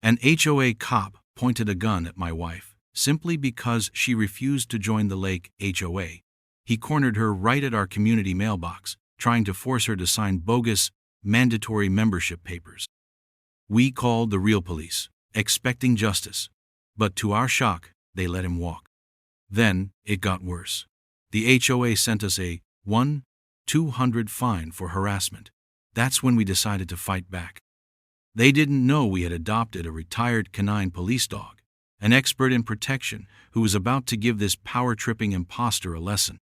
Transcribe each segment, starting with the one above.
An HOA cop pointed a gun at my wife, simply because she refused to join the Lake HOA. He cornered her right at our community mailbox, trying to force her to sign bogus, mandatory membership papers. We called the real police, expecting justice, but to our shock, they let him walk. Then, it got worse. The HOA sent us a $1,200 fine for harassment. That's when we decided to fight back. They didn't know we had adopted a retired canine police dog, an expert in protection who was about to give this power-tripping imposter a lesson.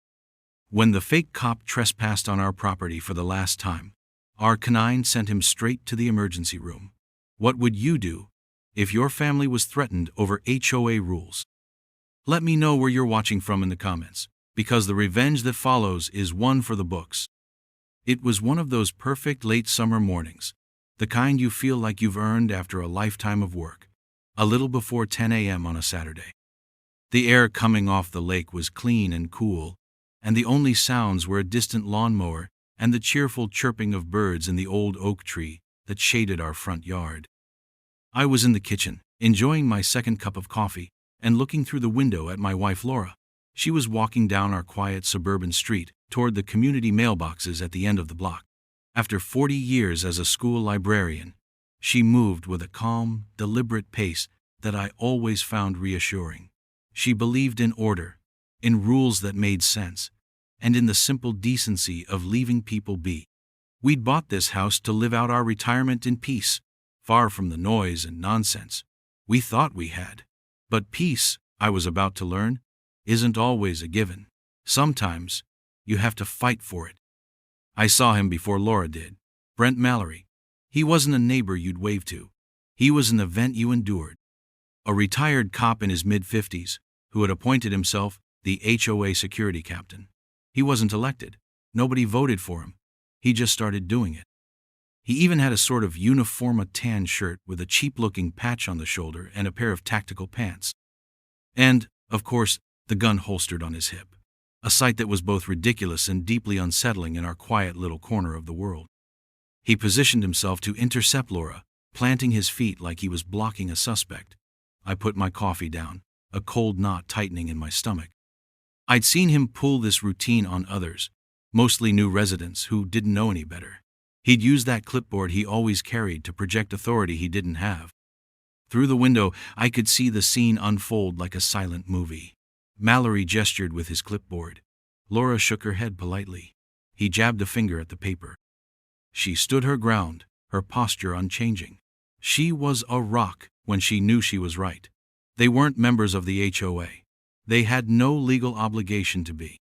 When the fake cop trespassed on our property for the last time, our canine sent him straight to the emergency room. What would you do if your family was threatened over HOA rules? Let me know where you're watching from in the comments, because the revenge that follows is one for the books. It was one of those perfect late summer mornings, the kind you feel like you've earned after a lifetime of work, a little before 10 a.m. on a Saturday. The air coming off the lake was clean and cool, and the only sounds were a distant lawnmower and the cheerful chirping of birds in the old oak tree that shaded our front yard. I was in the kitchen, enjoying my second cup of coffee, and looking through the window at my wife Laura. She was walking down our quiet suburban street toward the community mailboxes at the end of the block. After 40 years as a school librarian, she moved with a calm, deliberate pace that I always found reassuring. She believed in order, in rules that made sense, and in the simple decency of leaving people be. We'd bought this house to live out our retirement in peace, far from the noise and nonsense we thought we had. But peace, I was about to learn, isn't always a given. Sometimes, you have to fight for it. I saw him before Laura did. Brent Mallory. He wasn't a neighbor you'd wave to. He was an event you endured. A retired cop in his mid-50s, who had appointed himself the HOA security captain. He wasn't elected. Nobody voted for him. He just started doing it. He even had a sort of uniforma tan shirt with a cheap-looking patch on the shoulder and a pair of tactical pants. And, of course, the gun holstered on his hip. A sight that was both ridiculous and deeply unsettling in our quiet little corner of the world. He positioned himself to intercept Laura, planting his feet like he was blocking a suspect. I put my coffee down, a cold knot tightening in my stomach. I'd seen him pull this routine on others, mostly new residents who didn't know any better. He'd use that clipboard he always carried to project authority he didn't have. Through the window, I could see the scene unfold like a silent movie. Mallory gestured with his clipboard. Laura shook her head politely. He jabbed a finger at the paper. She stood her ground, her posture unchanging. She was a rock when she knew she was right. They weren't members of the HOA. They had no legal obligation to be.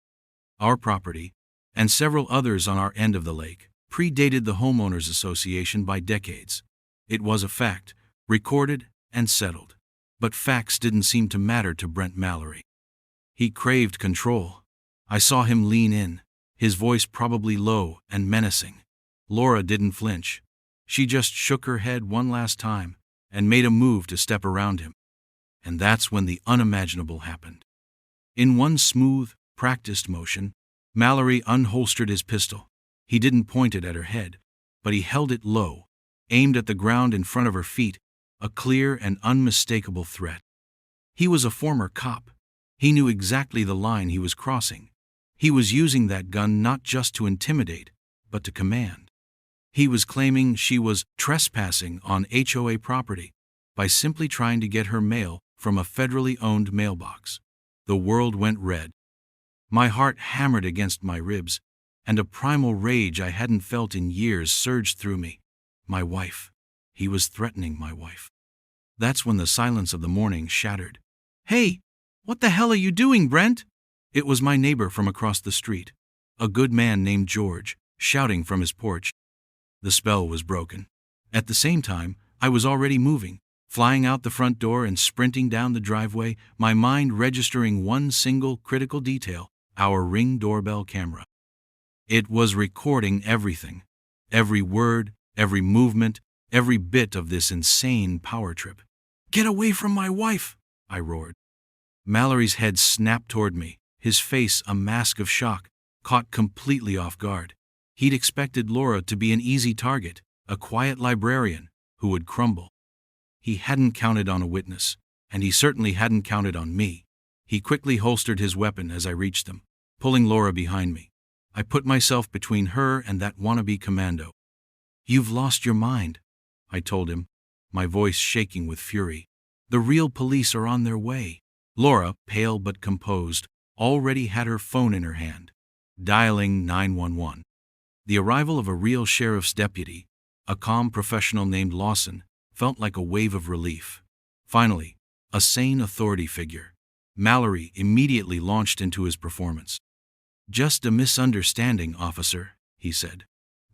Our property, and several others on our end of the lake, predated the Homeowners Association by decades. It was a fact, recorded and settled. But facts didn't seem to matter to Brent Mallory. He craved control. I saw him lean in, his voice probably low and menacing. Laura didn't flinch. She just shook her head one last time and made a move to step around him. And that's when the unimaginable happened. In one smooth, practiced motion, Mallory unholstered his pistol. He didn't point it at her head, but he held it low, aimed at the ground in front of her feet, a clear and unmistakable threat. He was a former cop. He knew exactly the line he was crossing. He was using that gun not just to intimidate, but to command. He was claiming she was trespassing on HOA property by simply trying to get her mail from a federally owned mailbox. The world went red. My heart hammered against my ribs, and a primal rage I hadn't felt in years surged through me. My wife. He was threatening my wife. That's when the silence of the morning shattered. "Hey, what the hell are you doing, Brent?" It was my neighbor from across the street, a good man named George, shouting from his porch. The spell was broken. At the same time, I was already moving, flying out the front door and sprinting down the driveway, my mind registering one single critical detail: our Ring doorbell camera. It was recording everything. Every word, every movement, every bit of this insane power trip. "Get away from my wife!" I roared. Mallory's head snapped toward me, his face a mask of shock, caught completely off guard. He'd expected Laura to be an easy target, a quiet librarian who would crumble. He hadn't counted on a witness, and he certainly hadn't counted on me. He quickly holstered his weapon as I reached him, pulling Laura behind me. I put myself between her and that wannabe commando. "You've lost your mind," I told him, my voice shaking with fury. "The real police are on their way." Laura, pale but composed, already had her phone in her hand, dialing 911. The arrival of a real sheriff's deputy, a calm professional named Lawson, felt like a wave of relief. Finally, a sane authority figure. Mallory immediately launched into his performance. "Just a misunderstanding, officer," he said,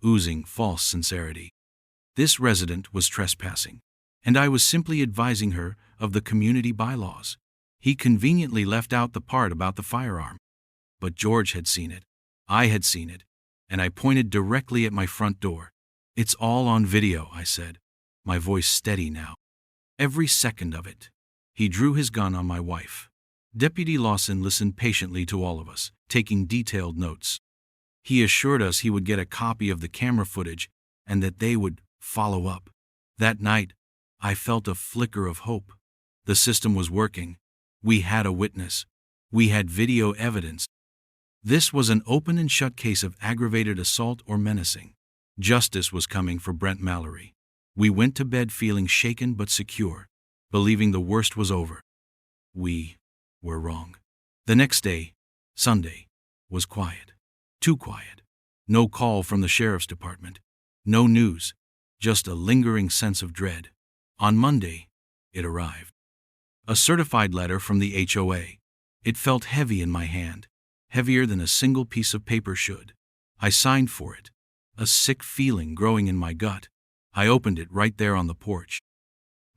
oozing false sincerity. "This resident was trespassing, and I was simply advising her of the community bylaws." He conveniently left out the part about the firearm. But George had seen it. I had seen it, and I pointed directly at my front door. "It's all on video," I said, my voice steady now. "Every second of it." He drew his gun on my wife. Deputy Lawson listened patiently to all of us, taking detailed notes. He assured us he would get a copy of the camera footage and that they would follow up. That night, I felt a flicker of hope. The system was working. We had a witness. We had video evidence. This was an open and shut case of aggravated assault or menacing. Justice was coming for Brent Mallory. We went to bed feeling shaken but secure, believing the worst was over. We were wrong. The next day, Sunday, was quiet. Too quiet. No call from the sheriff's department. No news. Just a lingering sense of dread. On Monday, it arrived. A certified letter from the HOA. It felt heavy in my hand, heavier than a single piece of paper should. I signed for it, a sick feeling growing in my gut. I opened it right there on the porch.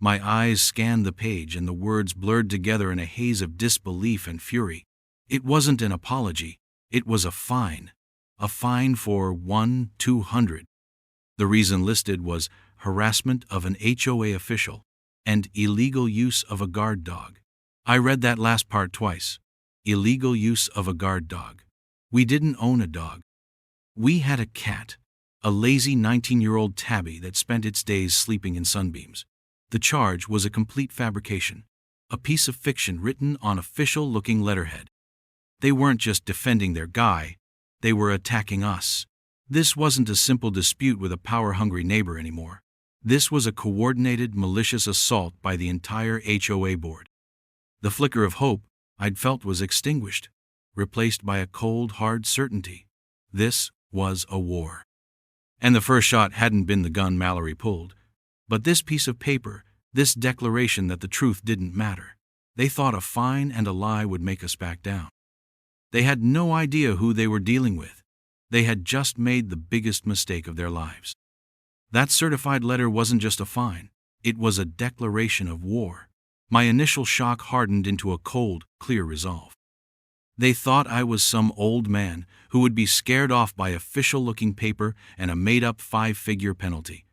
My eyes scanned the page and the words blurred together in a haze of disbelief and fury. It wasn't an apology, it was a fine. A fine for 1,200. The reason listed was harassment of an HOA official and illegal use of a guard dog. I read that last part twice. Illegal use of a guard dog. We didn't own a dog. We had a cat, a lazy 19-year-old tabby that spent its days sleeping in sunbeams. The charge was a complete fabrication, a piece of fiction written on official-looking letterhead. They weren't just defending their guy, they were attacking us. This wasn't a simple dispute with a power-hungry neighbor anymore. This was a coordinated, malicious assault by the entire HOA board. The flicker of hope I'd felt was extinguished, replaced by a cold, hard certainty. This was a war. And the first shot hadn't been the gun Mallory pulled, but this piece of paper, this declaration that the truth didn't matter. They thought a fine and a lie would make us back down. They had no idea who they were dealing with. They had just made the biggest mistake of their lives. That certified letter wasn't just a fine, it was a declaration of war. My initial shock hardened into a cold, clear resolve. They thought I was some old man who would be scared off by official-looking paper and a made-up 5-figure penalty.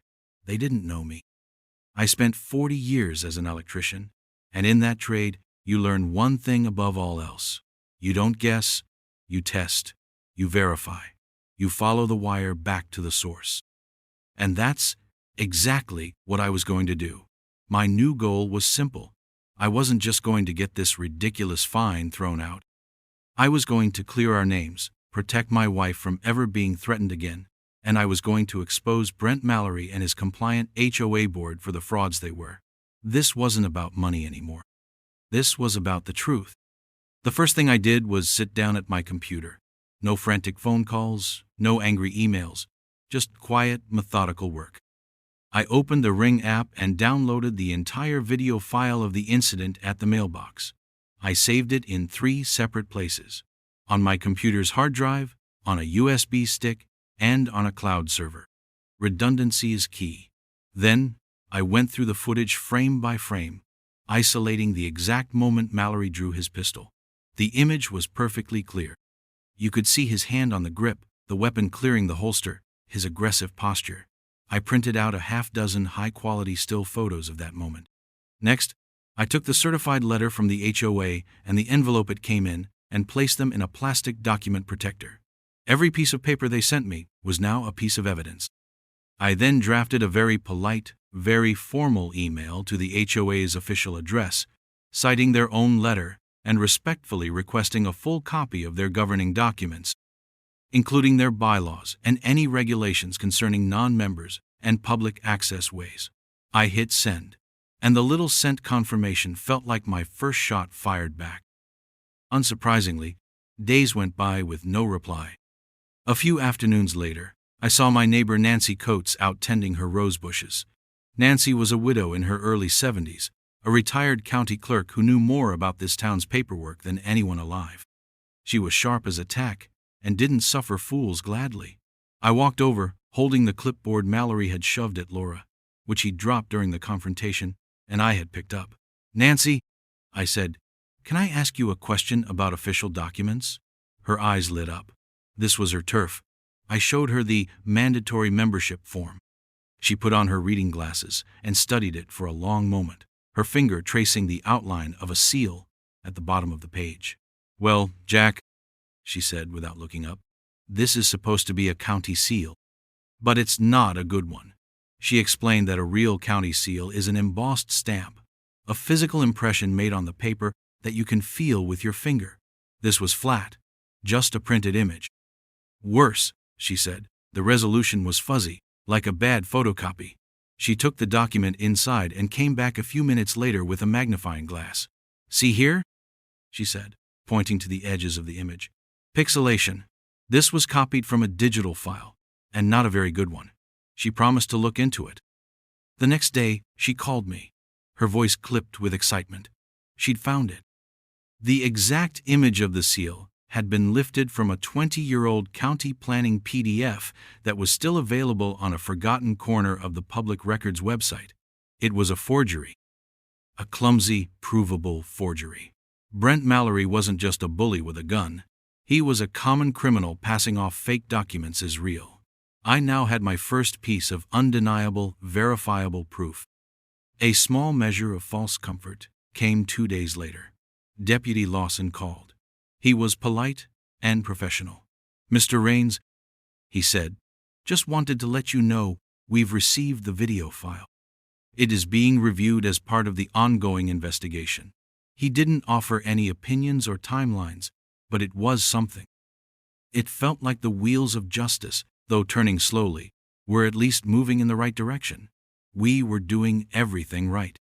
They didn't know me. I spent 40 years as an electrician, and in that trade, you learn one thing above all else. You don't guess, you test, you verify, you follow the wire back to the source. And that's exactly what I was going to do. My new goal was simple. I wasn't just going to get this ridiculous fine thrown out. I was going to clear our names, protect my wife from ever being threatened again, and I was going to expose Brent Mallory and his compliant HOA board for the frauds they were. This wasn't about money anymore. This was about the truth. The first thing I did was sit down at my computer. No frantic phone calls, no angry emails, just quiet, methodical work. I opened the Ring app and downloaded the entire video file of the incident at the mailbox. I saved it in 3 separate places: on my computer's hard drive, on a USB stick, and on a cloud server. Redundancy is key. Then, I went through the footage frame by frame, isolating the exact moment Mallory drew his pistol. The image was perfectly clear. You could see his hand on the grip, the weapon clearing the holster, his aggressive posture. I printed out a half-dozen high-quality still photos of that moment. Next, I took the certified letter from the HOA and the envelope it came in and placed them in a plastic document protector. Every piece of paper they sent me was now a piece of evidence. I then drafted a very polite, very formal email to the HOA's official address, citing their own letter and respectfully requesting a full copy of their governing documents, including their bylaws and any regulations concerning non-members and public access ways. I hit send, and the little sent confirmation felt like my first shot fired back. Unsurprisingly, days went by with no reply. A few afternoons later, I saw my neighbor Nancy Coates out tending her rose bushes. Nancy was a widow in her early 70s, a retired county clerk who knew more about this town's paperwork than anyone alive. She was sharp as a tack and didn't suffer fools gladly. I walked over, holding the clipboard Mallory had shoved at Laura, which he dropped during the confrontation, and I had picked up. "Nancy," I said, "can I ask you a question about official documents?" Her eyes lit up. This was her turf. I showed her the mandatory membership form. She put on her reading glasses and studied it for a long moment, her finger tracing the outline of a seal at the bottom of the page. "Well, Jack," she said without looking up, "this is supposed to be a county seal. But it's not a good one." She explained that a real county seal is an embossed stamp, a physical impression made on the paper that you can feel with your finger. This was flat, just a printed image. Worse, she said, the resolution was fuzzy, like a bad photocopy. She took the document inside and came back a few minutes later with a magnifying glass. "See here?" she said, pointing to the edges of the image. "Pixelation. This was copied from a digital file, and not a very good one." She promised to look into it. The next day, she called me. Her voice clipped with excitement. She'd found it. The exact image of the seal had been lifted from a 20-year-old county planning PDF that was still available on a forgotten corner of the public records website. It was a forgery. A clumsy, provable forgery. Brent Mallory wasn't just a bully with a gun. He was a common criminal passing off fake documents as real. I now had my first piece of undeniable, verifiable proof. A small measure of false comfort came 2 days later. Deputy Lawson called. He was polite and professional. "Mr. Raines," he said, "just wanted to let you know we've received the video file. It is being reviewed as part of the ongoing investigation." He didn't offer any opinions or timelines, but it was something. It felt like the wheels of justice, though turning slowly, were at least moving in the right direction. We were doing everything right.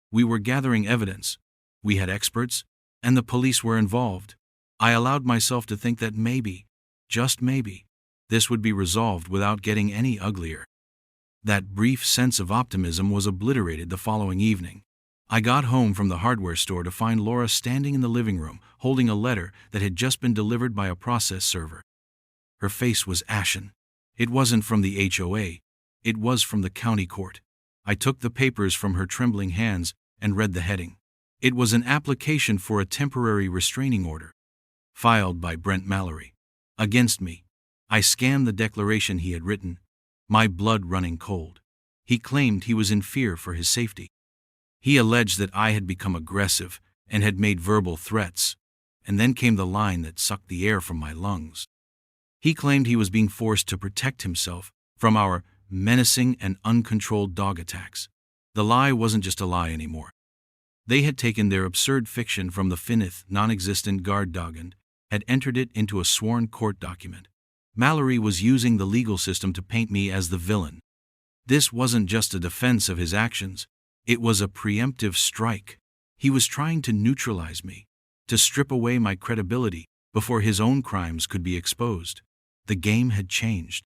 We were gathering evidence. We had experts, and the police were involved. I allowed myself to think that maybe, just maybe, this would be resolved without getting any uglier. That brief sense of optimism was obliterated the following evening. I got home from the hardware store to find Laura standing in the living room, holding a letter that had just been delivered by a process server. Her face was ashen. It wasn't from the HOA. It was from the county court. I took the papers from her trembling hands and read the heading. It was an application for a temporary restraining order, filed by Brent Mallory, against me. I scanned the declaration he had written, my blood running cold. He claimed he was in fear for his safety. He alleged that I had become aggressive and had made verbal threats, and then came the line that sucked the air from my lungs. He claimed he was being forced to protect himself from our menacing and uncontrolled dog attacks. The lie wasn't just a lie anymore. They had taken their absurd fiction from the finite, non-existent guard dog and had entered it into a sworn court document. Mallory was using the legal system to paint me as the villain. This wasn't just a defense of his actions. It was a preemptive strike. He was trying to neutralize me, to strip away my credibility before his own crimes could be exposed. The game had changed.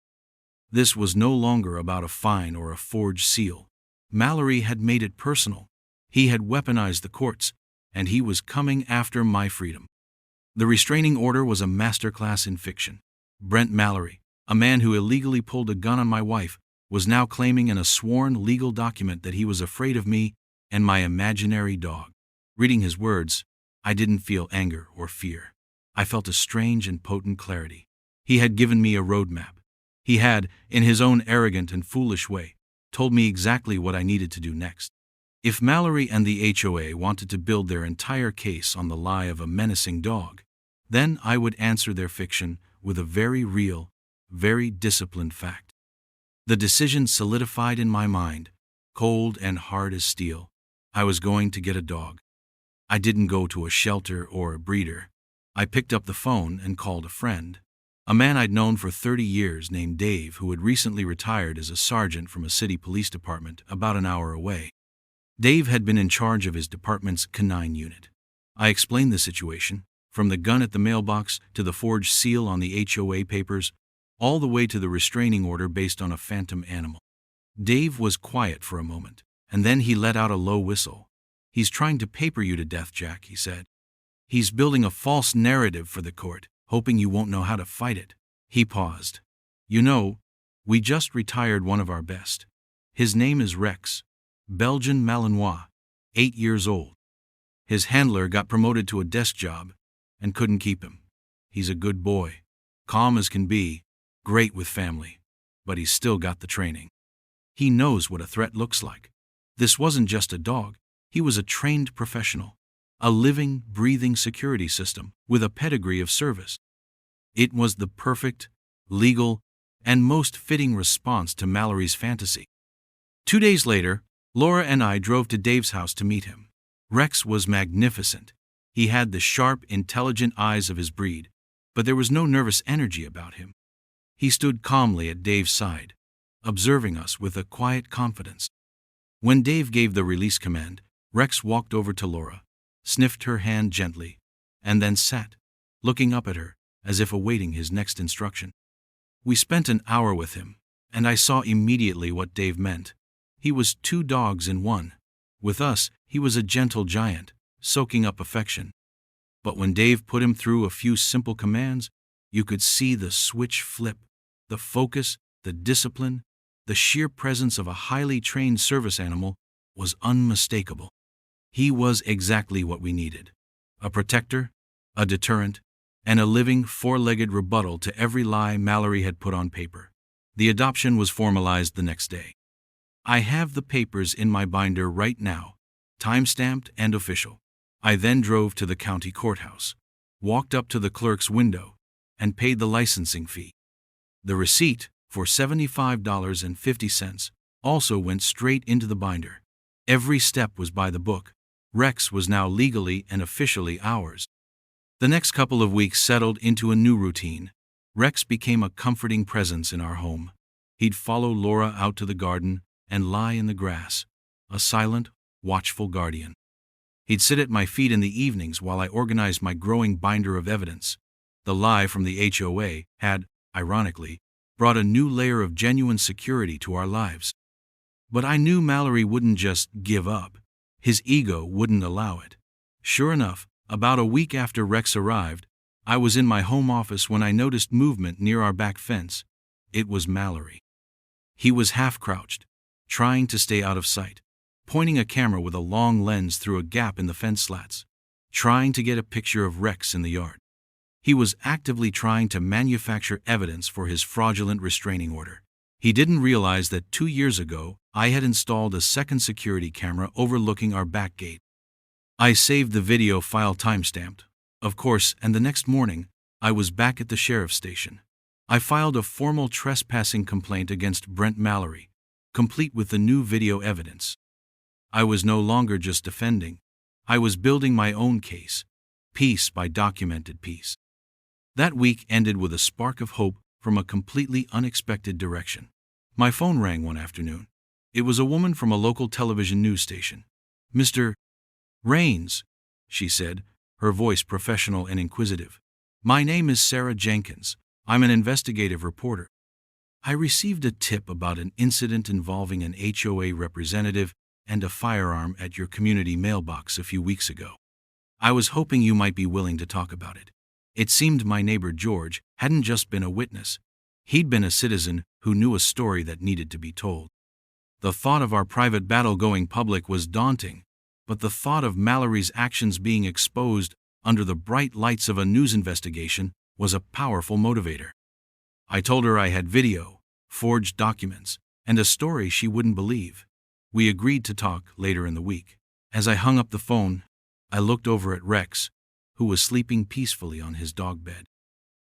This was no longer about a fine or a forged seal. Mallory had made it personal. He had weaponized the courts, and he was coming after my freedom. The restraining order was a masterclass in fiction. Brent Mallory, a man who illegally pulled a gun on my wife, was now claiming in a sworn legal document that he was afraid of me and my imaginary dog. Reading his words, I didn't feel anger or fear. I felt a strange and potent clarity. He had given me a roadmap. He had, in his own arrogant and foolish way, told me exactly what I needed to do next. If Mallory and the HOA wanted to build their entire case on the lie of a menacing dog, then I would answer their fiction with a very real, very disciplined fact. The decision solidified in my mind, cold and hard as steel. I was going to get a dog. I didn't go to a shelter or a breeder. I picked up the phone and called a friend. A man I'd known for 30 years named Dave, who had recently retired as a sergeant from a city police department about an hour away. Dave had been in charge of his department's canine unit. I explained the situation, from the gun at the mailbox to the forged seal on the HOA papers, all the way to the restraining order based on a phantom animal. Dave was quiet for a moment, and then he let out a low whistle. "He's trying to paper you to death, Jack," he said. "He's building a false narrative for the court, hoping you won't know how to fight it." He paused. "You know, we just retired one of our best. His name is Rex, Belgian Malinois, 8 years old. His handler got promoted to a desk job and couldn't keep him. He's a good boy, calm as can be, great with family, but he's still got the training. He knows what a threat looks like. This wasn't just a dog, he was a trained professional, a living, breathing security system with a pedigree of service." It was the perfect, legal, and most fitting response to Mallory's fantasy. 2 days later, Laura and I drove to Dave's house to meet him. Rex was magnificent. He had the sharp, intelligent eyes of his breed, but there was no nervous energy about him. He stood calmly at Dave's side, observing us with a quiet confidence. When Dave gave the release command, Rex walked over to Laura, sniffed her hand gently, and then sat, looking up at her, as if awaiting his next instruction. We spent an hour with him, and I saw immediately what Dave meant. He was 2 dogs in one. With us, he was a gentle giant, soaking up affection. But when Dave put him through a few simple commands, you could see the switch flip, the focus, the discipline, the sheer presence of a highly trained service animal was unmistakable. He was exactly what we needed: a protector, a deterrent, and a living, 4-legged rebuttal to every lie Mallory had put on paper. The adoption was formalized the next day. I have the papers in my binder right now, time-stamped and official. I then drove to the county courthouse, walked up to the clerk's window, and paid the licensing fee. The receipt, for $75.50, also went straight into the binder. Every step was by the book. Rex was now legally and officially ours. The next couple of weeks settled into a new routine. Rex became a comforting presence in our home. He'd follow Laura out to the garden and lie in the grass, a silent, watchful guardian. He'd sit at my feet in the evenings while I organized my growing binder of evidence. The lie from the HOA had, ironically, brought a new layer of genuine security to our lives. But I knew Mallory wouldn't just give up. His ego wouldn't allow it. Sure enough, about a week after Rex arrived, I was in my home office when I noticed movement near our back fence. It was Mallory. He was half-crouched, trying to stay out of sight, pointing a camera with a long lens through a gap in the fence slats, trying to get a picture of Rex in the yard. He was actively trying to manufacture evidence for his fraudulent restraining order. He didn't realize that 2 years ago, I had installed a second security camera overlooking our back gate. I saved the video file timestamped, of course, and the next morning, I was back at the sheriff's station. I filed a formal trespassing complaint against Brent Mallory, complete with the new video evidence. I was no longer just defending. I was building my own case, piece by documented piece. That week ended with a spark of hope from a completely unexpected direction. My phone rang one afternoon. It was a woman from a local television news station. "Mr. Rains," she said, her voice professional and inquisitive. "My name is Sarah Jenkins. I'm an investigative reporter. I received a tip about an incident involving an HOA representative and a firearm at your community mailbox a few weeks ago. I was hoping you might be willing to talk about it." It seemed my neighbor George hadn't just been a witness. He'd been a citizen who knew a story that needed to be told. The thought of our private battle going public was daunting, but the thought of Mallory's actions being exposed under the bright lights of a news investigation was a powerful motivator. I told her I had video, forged documents, and a story she wouldn't believe. We agreed to talk later in the week. As I hung up the phone, I looked over at Rex, who was sleeping peacefully on his dog bed.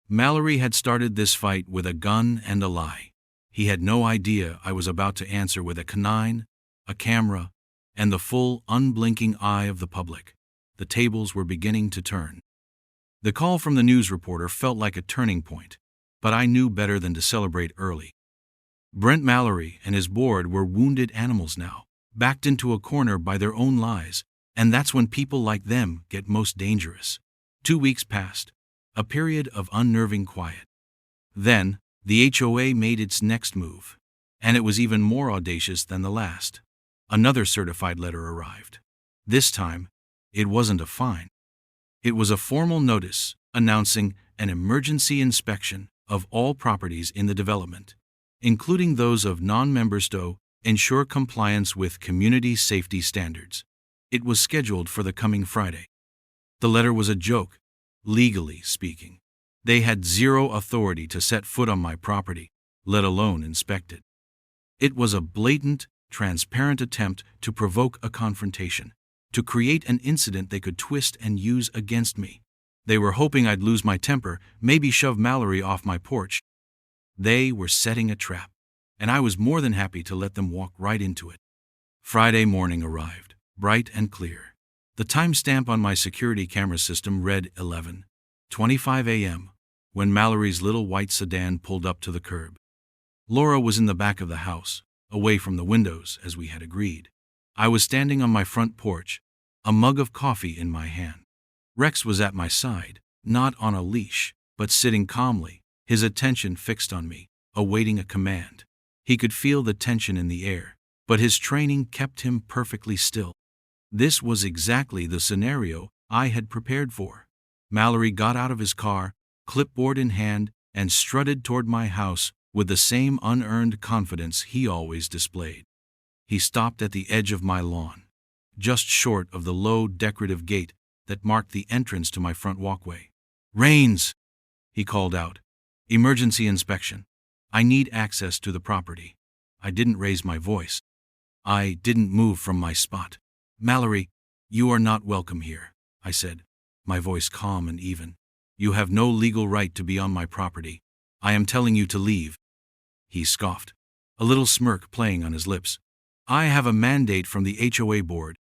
Mallory had started this fight with a gun and a lie. He had no idea I was about to answer with a canine, a camera, and the full, unblinking eye of the public. The tables were beginning to turn. The call from the news reporter felt like a turning point, but I knew better than to celebrate early. Brent Mallory and his board were wounded animals now, backed into a corner by their own lies, and that's when people like them get most dangerous. 2 weeks passed, a period of unnerving quiet. Then, the HOA made its next move, and it was even more audacious than the last. Another certified letter arrived. This time, it wasn't a fine. It was a formal notice announcing an emergency inspection of all properties in the development, including those of non-members to ensure compliance with community safety standards. It was scheduled for the coming Friday. The letter was a joke, legally speaking. They had zero authority to set foot on my property, let alone inspect it. It was a blatant, transparent attempt to provoke a confrontation, to create an incident they could twist and use against me. They were hoping I'd lose my temper, maybe shove Mallory off my porch. They were setting a trap, and I was more than happy to let them walk right into it. Friday morning arrived, bright and clear. The timestamp on my security camera system read 11:25 a.m. when Mallory's little white sedan pulled up to the curb. Laura was in the back of the house, away from the windows, as we had agreed. I was standing on my front porch, a mug of coffee in my hand. Rex was at my side, not on a leash, but sitting calmly, his attention fixed on me, awaiting a command. He could feel the tension in the air, but his training kept him perfectly still. This was exactly the scenario I had prepared for. Mallory got out of his car, clipboard in hand, and strutted toward my house with the same unearned confidence he always displayed. He stopped at the edge of my lawn, just short of the low decorative gate that marked the entrance to my front walkway. "Rains!" he called out. "Emergency inspection. I need access to the property." I didn't raise my voice. I didn't move from my spot. "Mallory, you are not welcome here," I said, my voice calm and even. "You have no legal right to be on my property. I am telling you to leave." He scoffed, a little smirk playing on his lips. "I have a mandate from the HOA board,"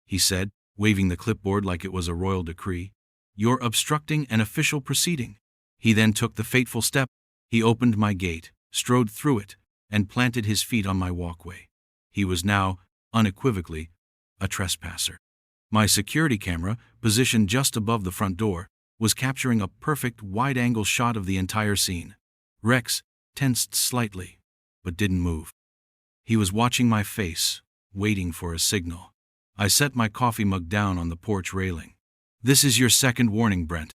he said, waving the clipboard like it was a royal decree. "You're obstructing an official proceeding." He then took the fateful step. He opened my gate, strode through it, and planted his feet on my walkway. He was now, unequivocally, a trespasser. My security camera, positioned just above the front door, was capturing a perfect wide-angle shot of the entire scene. Rex tensed slightly, but didn't move. He was watching my face, waiting for a signal. I set my coffee mug down on the porch railing. "This is your second warning, Brent,"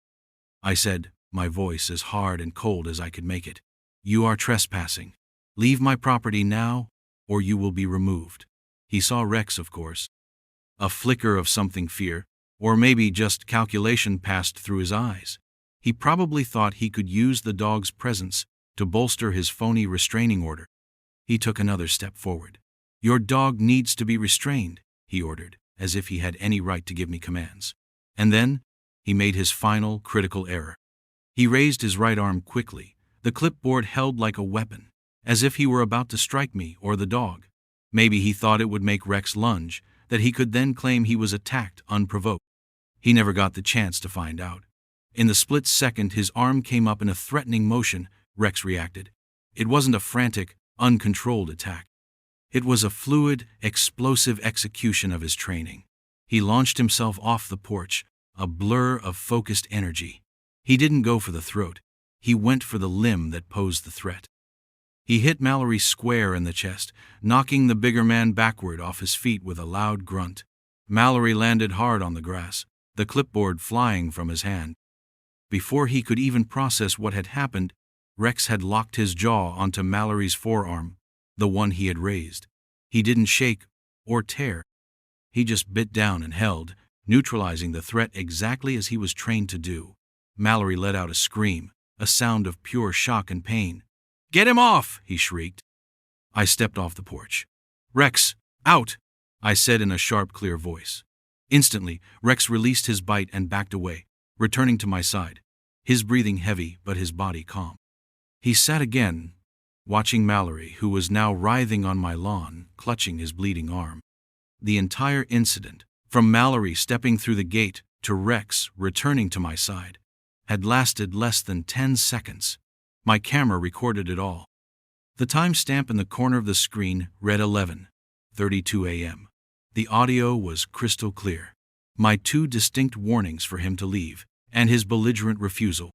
I said, my voice as hard and cold as I could make it. "You are trespassing. Leave my property now, or you will be removed." He saw Rex, of course. A flicker of something fear, or maybe just calculation, passed through his eyes. He probably thought he could use the dog's presence to bolster his phony restraining order. He took another step forward. "Your dog needs to be restrained," he ordered, as if he had any right to give me commands. And then, he made his final, critical error. He raised his right arm quickly, the clipboard held like a weapon, as if he were about to strike me or the dog. Maybe he thought it would make Rex lunge, that he could then claim he was attacked unprovoked. He never got the chance to find out. In the split second his arm came up in a threatening motion, Rex reacted. It wasn't a frantic, uncontrolled attack. It was a fluid, explosive execution of his training. He launched himself off the porch, a blur of focused energy. He didn't go for the throat. He went for the limb that posed the threat. He hit Mallory square in the chest, knocking the bigger man backward off his feet with a loud grunt. Mallory landed hard on the grass, the clipboard flying from his hand. Before he could even process what had happened, Rex had locked his jaw onto Mallory's forearm, the one he had raised. He didn't shake or tear. He just bit down and held, neutralizing the threat exactly as he was trained to do. Mallory let out a scream, a sound of pure shock and pain. "Get him off!" he shrieked. I stepped off the porch. "Rex, out!" I said in a sharp, clear voice. Instantly, Rex released his bite and backed away, returning to my side, his breathing heavy but his body calm. He sat again, watching Mallory, who was now writhing on my lawn, clutching his bleeding arm. The entire incident, from Mallory stepping through the gate to Rex returning to my side, had lasted less than 10 seconds. My camera recorded it all. The timestamp in the corner of the screen read 11:32 a.m. The audio was crystal clear. My 2 distinct warnings for him to leave, and his belligerent refusal.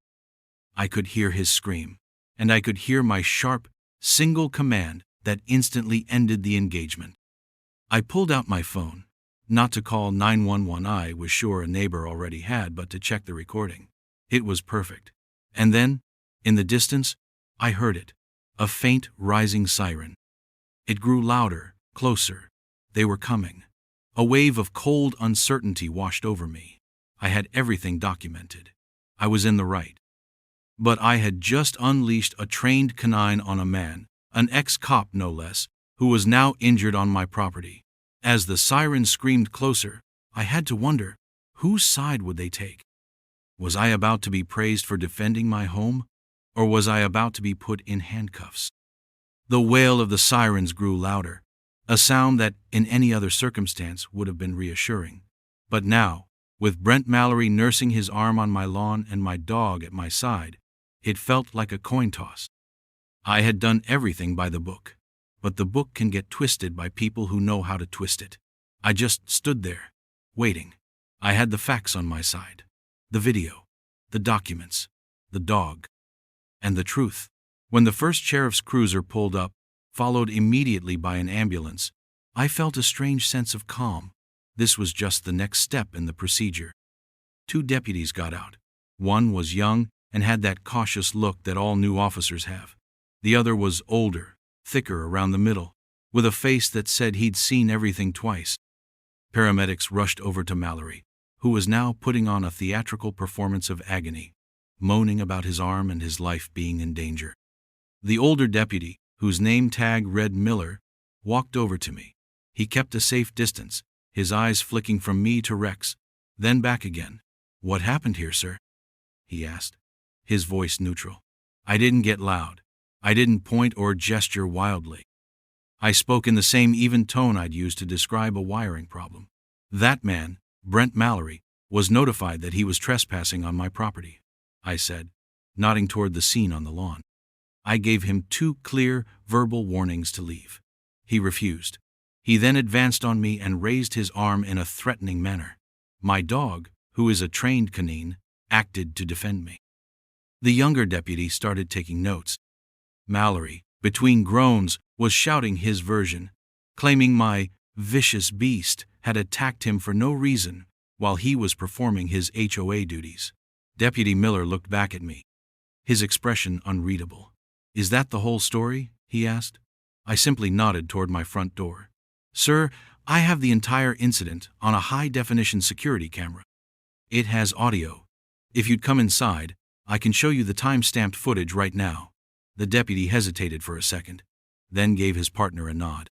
I could hear his scream, and I could hear my sharp, single command that instantly ended the engagement. I pulled out my phone, not to call 911, I was sure a neighbor already had, but to check the recording. It was perfect. And then, in the distance, I heard it, a faint, rising siren. It grew louder, closer. They were coming. A wave of cold uncertainty washed over me. I had everything documented. I was in the right. But I had just unleashed a trained canine on a man, an ex-cop no less, who was now injured on my property. As the siren screamed closer, I had to wonder, whose side would they take? Was I about to be praised for defending my home, or was I about to be put in handcuffs? The wail of the sirens grew louder, a sound that, in any other circumstance, would have been reassuring. But now, with Brent Mallory nursing his arm on my lawn and my dog at my side, it felt like a coin toss. I had done everything by the book, but the book can get twisted by people who know how to twist it. I just stood there, waiting. I had the facts on my side. The video, the documents, the dog, and the truth. When the first sheriff's cruiser pulled up, followed immediately by an ambulance, I felt a strange sense of calm. This was just the next step in the procedure. 2 deputies got out. One was young and had that cautious look that all new officers have. The other was older, thicker around the middle, with a face that said he'd seen everything twice. Paramedics rushed over to Mallory, who was now putting on a theatrical performance of agony, moaning about his arm and his life being in danger. The older deputy, whose name tag read Miller, walked over to me. He kept a safe distance, his eyes flicking from me to Rex, then back again. "What happened here, sir?" he asked, his voice neutral. I didn't get loud. I didn't point or gesture wildly. I spoke in the same even tone I'd used to describe a wiring problem. That man, Brent Mallory, was notified that he was trespassing on my property, I said, nodding toward the scene on the lawn. I gave him 2 clear, verbal warnings to leave. He refused. He then advanced on me and raised his arm in a threatening manner. My dog, who is a trained canine, acted to defend me. The younger deputy started taking notes. Mallory, between groans, was shouting his version, claiming my vicious beast had attacked him for no reason while he was performing his HOA duties. Deputy Miller looked back at me, his expression unreadable. "Is that the whole story?" he asked. I simply nodded toward my front door. "Sir, I have the entire incident on a high-definition security camera. It has audio. If you'd come inside, I can show you the time-stamped footage right now." The deputy hesitated for a second, then gave his partner a nod.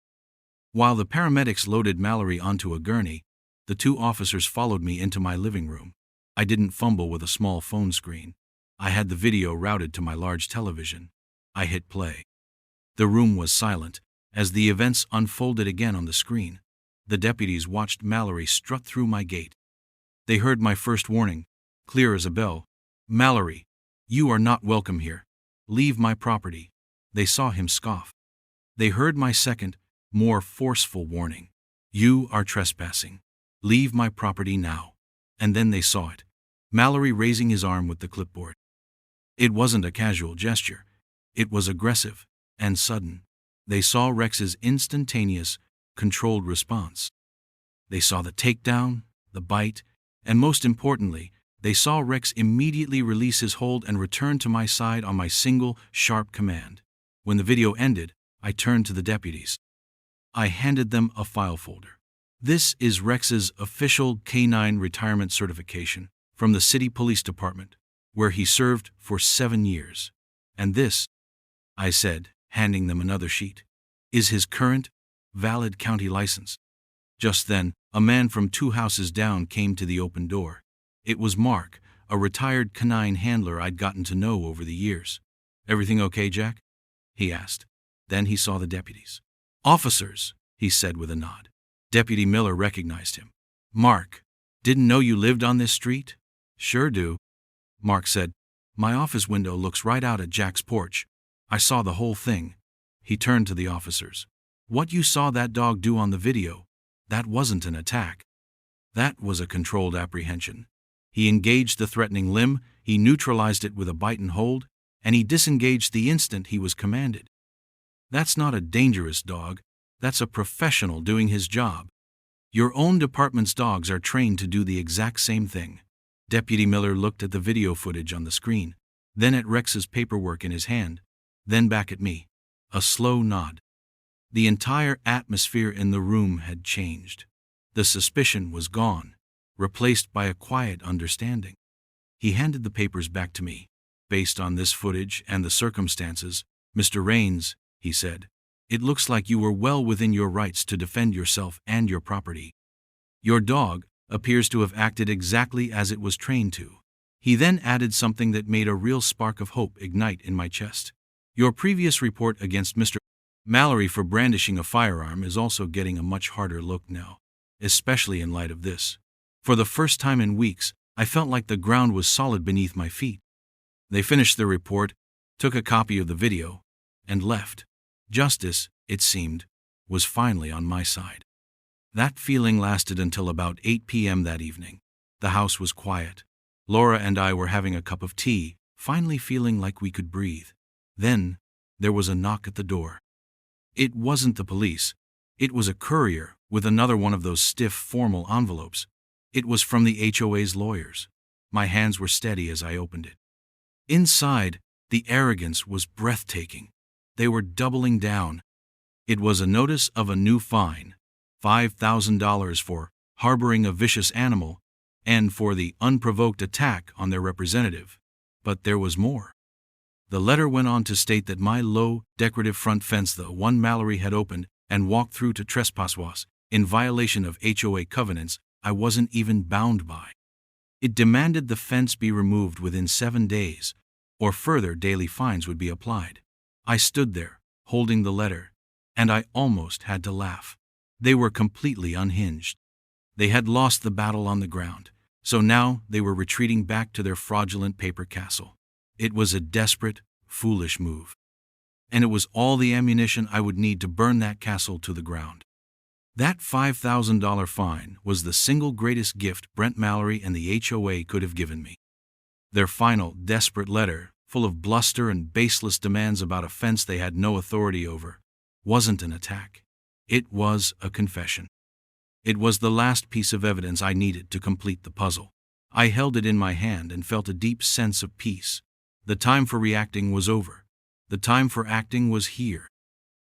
While the paramedics loaded Mallory onto a gurney, the 2 officers followed me into my living room. I didn't fumble with a small phone screen. I had the video routed to my large television. I hit play. The room was silent. As the events unfolded again on the screen, the deputies watched Mallory strut through my gate. They heard my first warning, clear as a bell. "Mallory, you are not welcome here. Leave my property." They saw him scoff. They heard my second, more forceful warning. "You are trespassing. Leave my property now." And then they saw it. Mallory raising his arm with the clipboard. It wasn't a casual gesture. It was aggressive and sudden. They saw Rex's instantaneous, controlled response. They saw the takedown, the bite, and most importantly, they saw Rex immediately release his hold and return to my side on my single, sharp command. When the video ended, I turned to the deputies. I handed them a file folder. "This is Rex's official K-9 retirement certification from the City Police Department, where he served for 7 years. And this," I said, handing them another sheet, "is his current, valid county license." Just then, a man from 2 houses down came to the open door. It was Mark, a retired canine handler I'd gotten to know over the years. "Everything okay, Jack?" he asked. Then he saw the deputies. "Officers," he said with a nod. Deputy Miller recognized him. "Mark, didn't know you lived on this street?" "Sure do," Mark said. "My office window looks right out at Jack's porch. I saw the whole thing." He turned to the officers. "What you saw that dog do on the video, that wasn't an attack. That was a controlled apprehension. He engaged the threatening limb, he neutralized it with a bite and hold, and he disengaged the instant he was commanded. That's not a dangerous dog, that's a professional doing his job. Your own department's dogs are trained to do the exact same thing." Deputy Miller looked at the video footage on the screen, then at Rex's paperwork in his hand, then back at me. A slow nod. The entire atmosphere in the room had changed. The suspicion was gone, replaced by a quiet understanding. He handed the papers back to me. "Based on this footage and the circumstances, Mr. Raines," he said, "it looks like you were well within your rights to defend yourself and your property. Your dog appears to have acted exactly as it was trained to." He then added something that made a real spark of hope ignite in my chest. "Your previous report against Mr. Mallory for brandishing a firearm is also getting a much harder look now, especially in light of this. For the first time in weeks, I felt like the ground was solid beneath my feet." They finished their report, took a copy of the video, and left. Justice, it seemed, was finally on my side. That feeling lasted until about 8 p.m. that evening. The house was quiet. Laura and I were having a cup of tea, finally feeling like we could breathe. Then, there was a knock at the door. It wasn't the police. It was a courier with another one of those stiff, formal envelopes. It was from the HOA's lawyers. My hands were steady as I opened it. Inside, the arrogance was breathtaking. They were doubling down. It was a notice of a new fine, $5,000 for harboring a vicious animal and for the unprovoked attack on their representative. But there was more. The letter went on to state that my low, decorative front fence, the one Mallory had opened and walked through to trespass, was in violation of HOA covenants I wasn't even bound by. It demanded the fence be removed within 7 days, or further daily fines would be applied. I stood there, holding the letter, and I almost had to laugh. They were completely unhinged. They had lost the battle on the ground, so now they were retreating back to their fraudulent paper castle. It was a desperate, foolish move. And it was all the ammunition I would need to burn that castle to the ground. That $5,000 fine was the single greatest gift Brent Mallory and the HOA could have given me. Their final, desperate letter, full of bluster and baseless demands about a fence they had no authority over, wasn't an attack. It was a confession. It was the last piece of evidence I needed to complete the puzzle. I held it in my hand and felt a deep sense of peace. The time for reacting was over. The time for acting was here.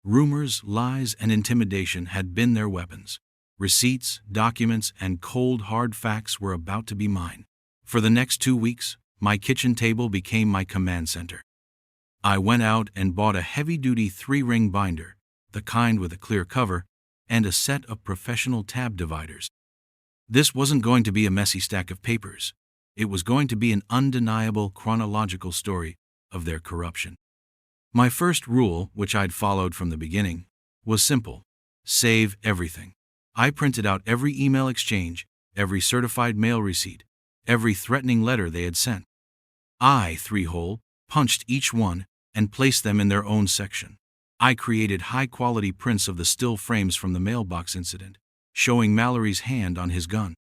Rumors, lies, and intimidation had been their weapons. Receipts, documents, and cold, hard facts were about to be mine. For the next 2 weeks, my kitchen table became my command center. I went out and bought a heavy-duty 3-ring binder, the kind with a clear cover, and a set of professional tab dividers. This wasn't going to be a messy stack of papers. It was going to be an undeniable chronological story of their corruption. My first rule, which I'd followed from the beginning, was simple: save everything. I printed out every email exchange, every certified mail receipt, every threatening letter they had sent. I, 3-hole, punched each one and placed them in their own section. I created high-quality prints of the still frames from the mailbox incident, showing Mallory's hand on his gun.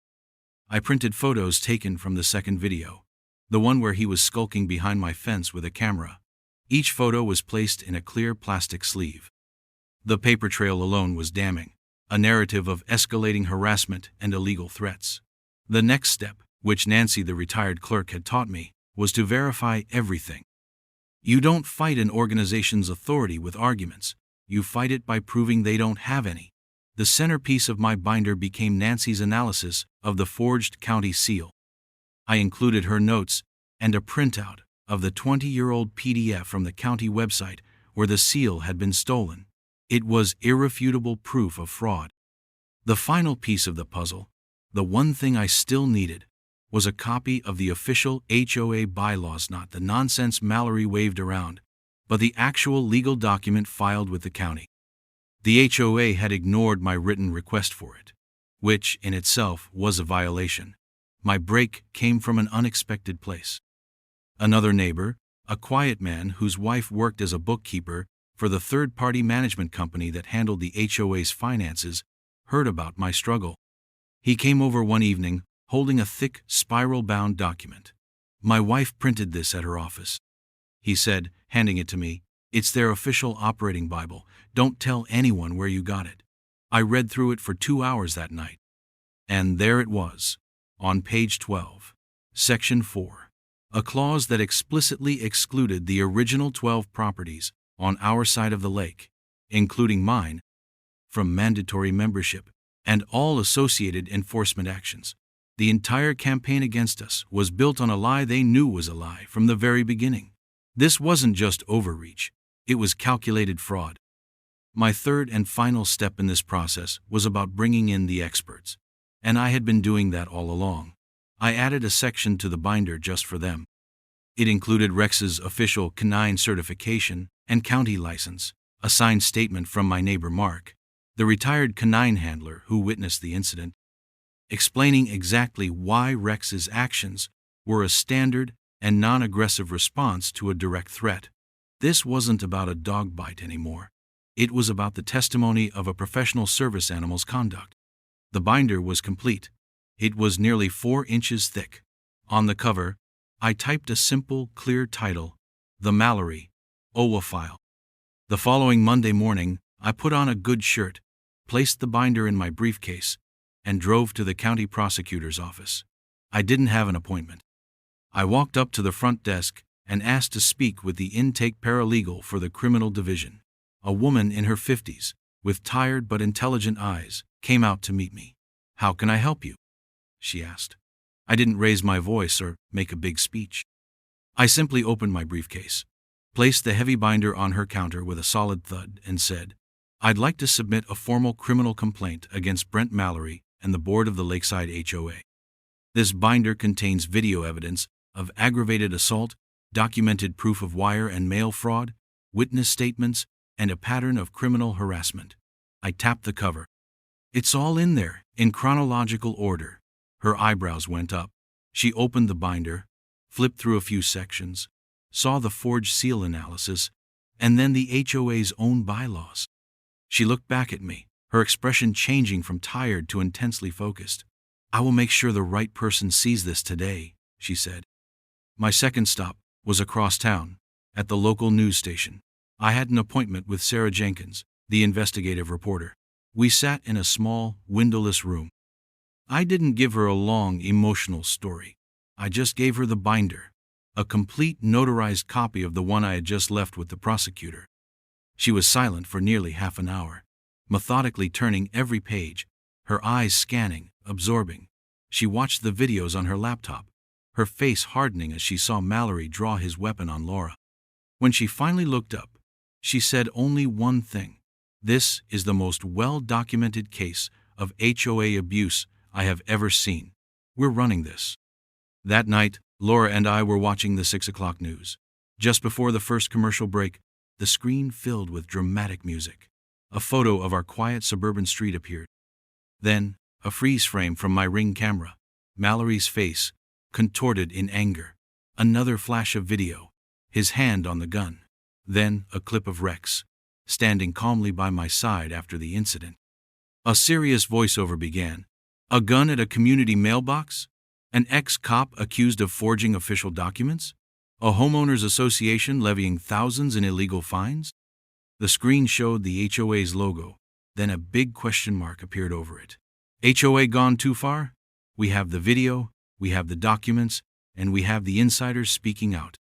I printed photos taken from the second video, the one where he was skulking behind my fence with a camera. Each photo was placed in a clear plastic sleeve. The paper trail alone was damning, a narrative of escalating harassment and illegal threats. The next step, which Nancy, the retired clerk, had taught me, was to verify everything. You don't fight an organization's authority with arguments. You fight it by proving they don't have any. The centerpiece of my binder became Nancy's analysis of the forged county seal. I included her notes and a printout of the 20-year-old PDF from the county website where the seal had been stolen. It was irrefutable proof of fraud. The final piece of the puzzle, the one thing I still needed, was a copy of the official HOA bylaws, not the nonsense Mallory waved around, but the actual legal document filed with the county. The HOA had ignored my written request for it, which in itself was a violation. My break came from an unexpected place. Another neighbor, a quiet man whose wife worked as a bookkeeper for the third-party management company that handled the HOA's finances, heard about my struggle. He came over one evening, holding a thick, spiral-bound document. My wife printed this at her office. He said, handing it to me, "It's their official operating Bible. Don't tell anyone where you got it." I read through it for 2 hours that night. And there it was, on page 12, section 4, a clause that explicitly excluded the original 12 properties on our side of the lake, including mine, from mandatory membership and all associated enforcement actions. The entire campaign against us was built on a lie they knew was a lie from the very beginning. This wasn't just overreach, it was calculated fraud. My third and final step in this process was about bringing in the experts, and I had been doing that all along. I added a section to the binder just for them. It included Rex's official canine certification and county license, a signed statement from my neighbor Mark, the retired canine handler who witnessed the incident, explaining exactly why Rex's actions were a standard and non-aggressive response to a direct threat. This wasn't about a dog bite anymore. It was about the testimony of a professional service animal's conduct. The binder was complete. It was nearly 4 inches thick. On the cover, I typed a simple, clear title, "The Mallory, HOA File." The following Monday morning, I put on a good shirt, placed the binder in my briefcase, and drove to the county prosecutor's office. I didn't have an appointment. I walked up to the front desk and asked to speak with the intake paralegal for the criminal division. A woman in her 50s, with tired but intelligent eyes, came out to meet me. "How can I help you?" she asked. I didn't raise my voice or make a big speech. I simply opened my briefcase, placed the heavy binder on her counter with a solid thud, and said, "I'd like to submit a formal criminal complaint against Brent Mallory and the board of the Lakeside HOA. This binder contains video evidence of aggravated assault, documented proof of wire and mail fraud, witness statements, and a pattern of criminal harassment." I tapped the cover. "It's all in there, in chronological order." Her eyebrows went up. She opened the binder, flipped through a few sections, saw the forged seal analysis, and then the HOA's own bylaws. She looked back at me, her expression changing from tired to intensely focused. "I will make sure the right person sees this today," she said. My second stop was across town, at the local news station. I had an appointment with Sarah Jenkins, the investigative reporter. We sat in a small, windowless room. I didn't give her a long, emotional story. I just gave her the binder, a complete notarized copy of the one I had just left with the prosecutor. She was silent for nearly half an hour, methodically turning every page, her eyes scanning, absorbing. She watched the videos on her laptop, her face hardening as she saw Mallory draw his weapon on Laura. When she finally looked up, she said only one thing: "This is the most well-documented case of HOA abuse I have ever seen. We're running this." That night, Laura and I were watching the 6 o'clock news. Just before the first commercial break, the screen filled with dramatic music. A photo of our quiet suburban street appeared. Then, a freeze frame from my Ring camera, Mallory's face, contorted in anger. Another flash of video, his hand on the gun. Then, a clip of Rex, standing calmly by my side after the incident. A serious voiceover began. "A gun at a community mailbox? An ex-cop accused of forging official documents? A homeowners association levying thousands in illegal fines?" The screen showed the HOA's logo, then a big question mark appeared over it. "HOA gone too far? We have the video, we have the documents, and we have the insiders speaking out."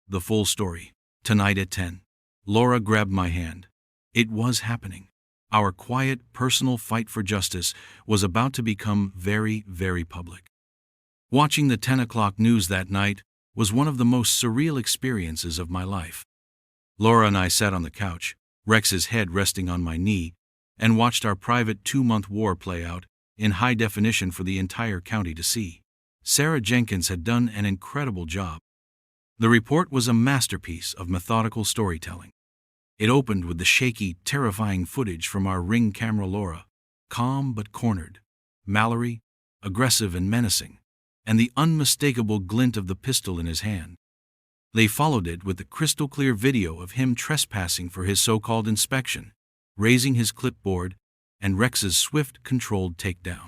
The full story, tonight at 10. Laura grabbed my hand. It was happening. Our quiet, personal fight for justice was about to become very, very public. Watching the 10 o'clock news that night was one of the most surreal experiences of my life. Laura and I sat on the couch, Rex's head resting on my knee, and watched our private 2-month war play out in high definition for the entire county to see. Sarah Jenkins had done an incredible job. The report was a masterpiece of methodical storytelling. It opened with the shaky, terrifying footage from our Ring camera. Laura, calm but cornered; Mallory, aggressive and menacing; and the unmistakable glint of the pistol in his hand. They followed it with the crystal-clear video of him trespassing for his so-called inspection, raising his clipboard, and Rex's swift, controlled takedown.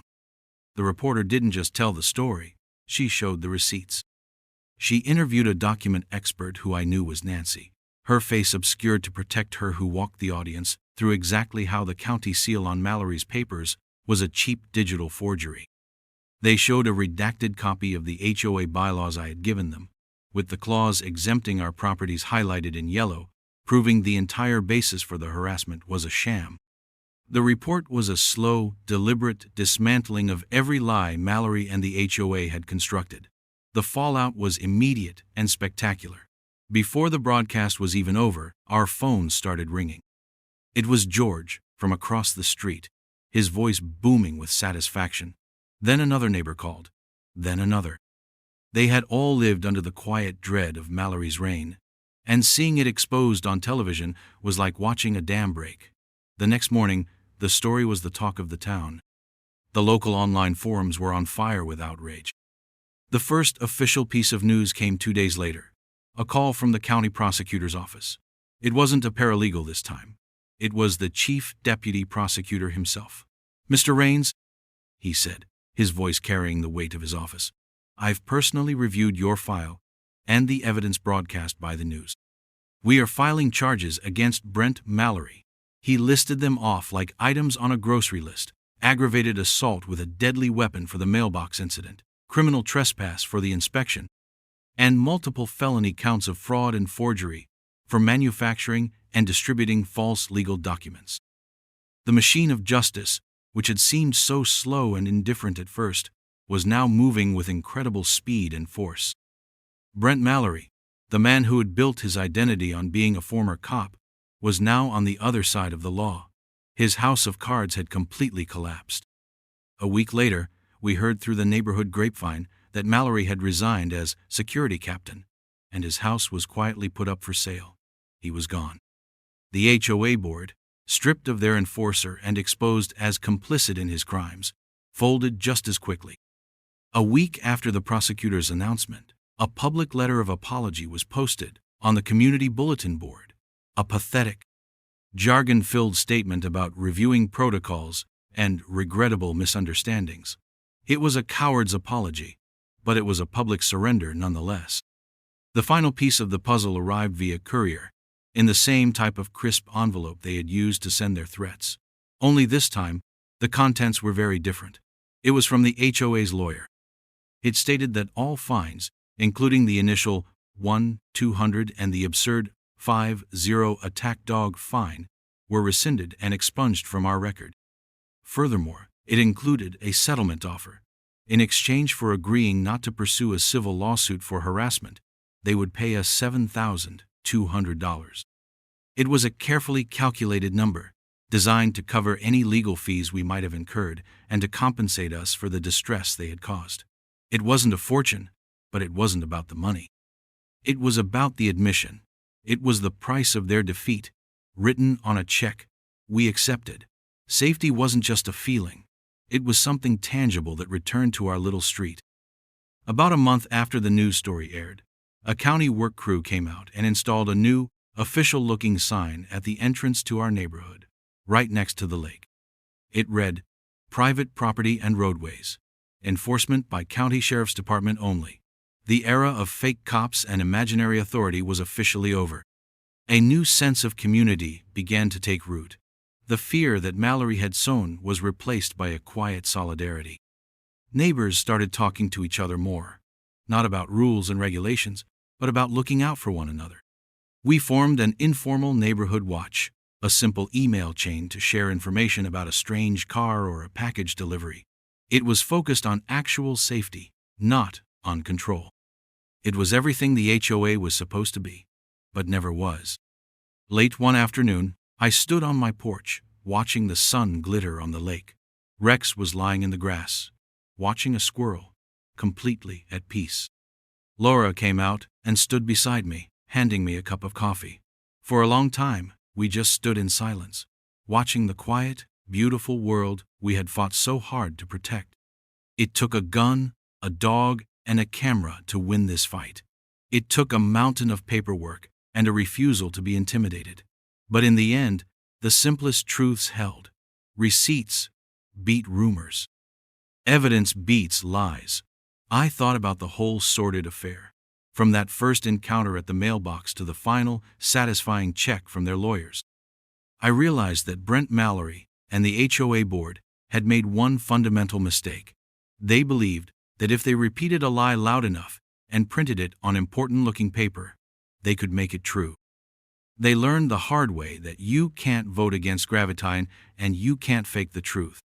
The reporter didn't just tell the story, she showed the receipts. She interviewed a document expert who I knew was Nancy, her face obscured to protect her, who walked the audience through exactly how the county seal on Mallory's papers was a cheap digital forgery. They showed a redacted copy of the HOA bylaws I had given them, with the clause exempting our properties highlighted in yellow, proving the entire basis for the harassment was a sham. The report was a slow, deliberate dismantling of every lie Mallory and the HOA had constructed. The fallout was immediate and spectacular. Before the broadcast was even over, our phones started ringing. It was George, from across the street, his voice booming with satisfaction. Then another neighbor called. Then another. They had all lived under the quiet dread of Mallory's reign, and seeing it exposed on television was like watching a dam break. The next morning, the story was the talk of the town. The local online forums were on fire with outrage. The first official piece of news came 2 days later. A call from the county prosecutor's office. It wasn't a paralegal this time. It was the chief deputy prosecutor himself. "Mr. Raines," he said, his voice carrying the weight of his office, "I've personally reviewed your file and the evidence broadcast by the news. We are filing charges against Brent Mallory." He listed them off like items on a grocery list: aggravated assault with a deadly weapon for the mailbox incident, criminal trespass for the inspection, and multiple felony counts of fraud and forgery for manufacturing and distributing false legal documents. The machine of justice, which had seemed so slow and indifferent at first, was now moving with incredible speed and force. Brent Mallory, the man who had built his identity on being a former cop, was now on the other side of the law. His house of cards had completely collapsed. A week later, we heard through the neighborhood grapevine that Mallory had resigned as security captain, and his house was quietly put up for sale. He was gone. The HOA board, stripped of their enforcer and exposed as complicit in his crimes, folded just as quickly. A week after the prosecutor's announcement, a public letter of apology was posted on the community bulletin board, a pathetic, jargon-filled statement about reviewing protocols and regrettable misunderstandings. It was a coward's apology, but it was a public surrender nonetheless. The final piece of the puzzle arrived via courier, in the same type of crisp envelope they had used to send their threats. Only this time, the contents were very different. It was from the HOA's lawyer. It stated that all fines, including the initial 1,200 and the absurd 50 attack dog fine, were rescinded and expunged from our record. Furthermore, it included a settlement offer. In exchange for agreeing not to pursue a civil lawsuit for harassment, they would pay us $7,200. It was a carefully calculated number, designed to cover any legal fees we might have incurred and to compensate us for the distress they had caused. It wasn't a fortune, but it wasn't about the money. It was about the admission. It was the price of their defeat, written on a check we accepted. Safety wasn't just a feeling. It was something tangible that returned to our little street. About a month after the news story aired, a county work crew came out and installed a new, official-looking sign at the entrance to our neighborhood, right next to the lake. It read, "Private property and roadways. Enforcement by County Sheriff's Department only." The era of fake cops and imaginary authority was officially over. A new sense of community began to take root. The fear that Mallory had sown was replaced by a quiet solidarity. Neighbors started talking to each other more, not about rules and regulations, but about looking out for one another. We formed an informal neighborhood watch, a simple email chain to share information about a strange car or a package delivery. It was focused on actual safety, not on control. It was everything the HOA was supposed to be, but never was. Late one afternoon, I stood on my porch, watching the sun glitter on the lake. Rex was lying in the grass, watching a squirrel, completely at peace. Laura came out and stood beside me, handing me a cup of coffee. For a long time, we just stood in silence, watching the quiet, beautiful world we had fought so hard to protect. It took a gun, a dog, and a camera to win this fight. It took a mountain of paperwork and a refusal to be intimidated. But in the end, the simplest truths held. Receipts beat rumors. Evidence beats lies. I thought about the whole sordid affair, from that first encounter at the mailbox to the final, satisfying check from their lawyers. I realized that Brent Mallory and the HOA board had made one fundamental mistake. They believed that if they repeated a lie loud enough and printed it on important-looking paper, they could make it true. They learned the hard way that you can't vote against gravitine and you can't fake the truth.